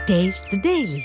Taste the Daily.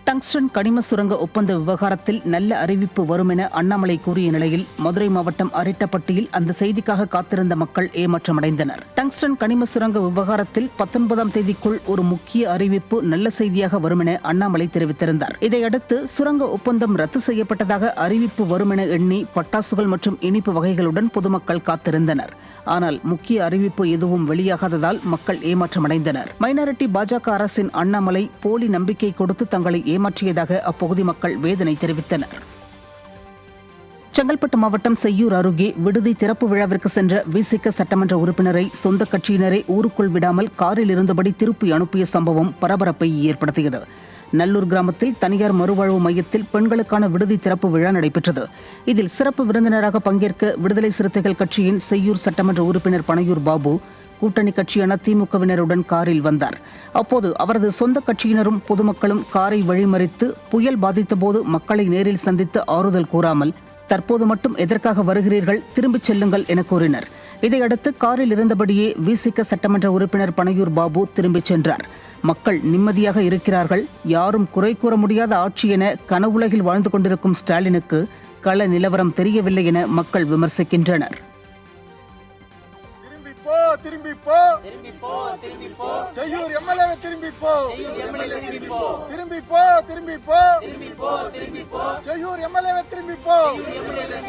Tungsten கனிம சுரங்க ஒப்பந்த விவகாரத்தில் நல்ல அறிவிப்பு வரும் என அண்ணாமலை கூறிய நிலையில் மதுரை மாவட்டம் அரிட்டப்பட்டியில் அந்த செய்திக்காக காத்திருந்த மக்கள் ஏமாற்றமடைந்தனர். டங்ஸ்டன் கனிம சுரங்க விவகாரத்தில் 19ஆம் தேதிக்குள் ஒரு முக்கிய அறிவிப்பு நல்ல செய்தியாக வரும் என அண்ணாமலை தெரிவித்திருந்தார். இதையடுத்து சுரங்க ஒப்பந்தம் ரத்து செய்யப்பட்டதாக அறிவிப்பு வரும் என எண்ணி பட்டாசுகள் மற்றும் இனிப்பு வகைகளுடன் பொதுமக்கள் காத்திருந்தனர். ஆனால் முக்கிய அறிவிப்பு எதுவும் வெளியாகாததால் மக்கள் ஏமாற்றமடைந்தனர். மைனாரிட்டி பாஜக அரசின் அண்ணாமலை போலி நம்பிக்கை கொடுத்து தங்களை ஏமாற்றியதாக அப்பகுதி மக்கள் வேதனை தெரிவித்தனர். செங்கல்பட்டு மாவட்டம் செய்யூர் அருகே விடுதி திறப்பு விழாவிற்கு சென்ற விசிக சட்டமன்ற உறுப்பினரை சொந்த கட்சியினரை ஊருக்குள் விடாமல் காரில் இருந்தபடி திருப்பி அனுப்பிய சம்பவம் பரபரப்பை ஏற்படுத்தியது. நல்லூர் கிராமத்தில் தனியார் மறுவாழ்வு மையத்தில் பெண்களுக்கான விடுதி திறப்பு விழா நடைபெற்றது. இதில் சிறப்பு விருந்தினராக பங்கேற்க விடுதலை சிறுத்தைகள் கட்சியின் செய்யூர் சட்டமன்ற உறுப்பினர் பனையூர் பாபு கூட்டணி கட்சியான திமுகவினருடன் காரில் வந்தார். அப்போது அவரது சொந்த கட்சியினரும் பொதுமக்களும் காரை வழிமறித்து புயல் பாதித்தபோது மக்களை நேரில் சந்தித்து ஆறுதல் கூறாமல் தற்போது மட்டும் எதற்காக வருகிறீர்கள், திரும்பிச் செல்லுங்கள் என கூறினர். இதையடுத்து காரில் இருந்தபடியே விசிக சட்டமன்ற உறுப்பினர் பனையூர் பாபு திரும்பிச் சென்றார். மக்கள் நிம்மதியாக இருக்கிறார்கள், யாரும் குறை கூற முடியாத ஆட்சி என கனவுலகில் வாழ்ந்து கொண்டிருக்கும் ஸ்டாலினுக்கு கள நிலவரம் தெரியவில்லை என மக்கள் விமர்சிக்கின்றனர். திரும்பி போ திரும்பி போ திரும்பி போ செய்யூர் எம்எல்ஏ திரும்பி போ திரும்பி போ திரும்பி போ திரும்பி போ திரும்பி போ திரும்பி போ செய்யூர் எம்எல்ஏ திரும்பி போ திரும்பி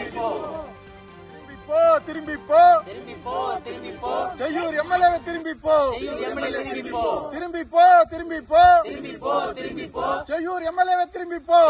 போ திரும்பி போ திரும்பி போ திரும்பி போ செய்யூர் எம்எல்ஏ திரும்பி போ திரும்பி போ திரும்பி போ திரும்பி போ திரும்பி போ திரும்பி போ செய்யூர் எம்எல்ஏ திரும்பி போ.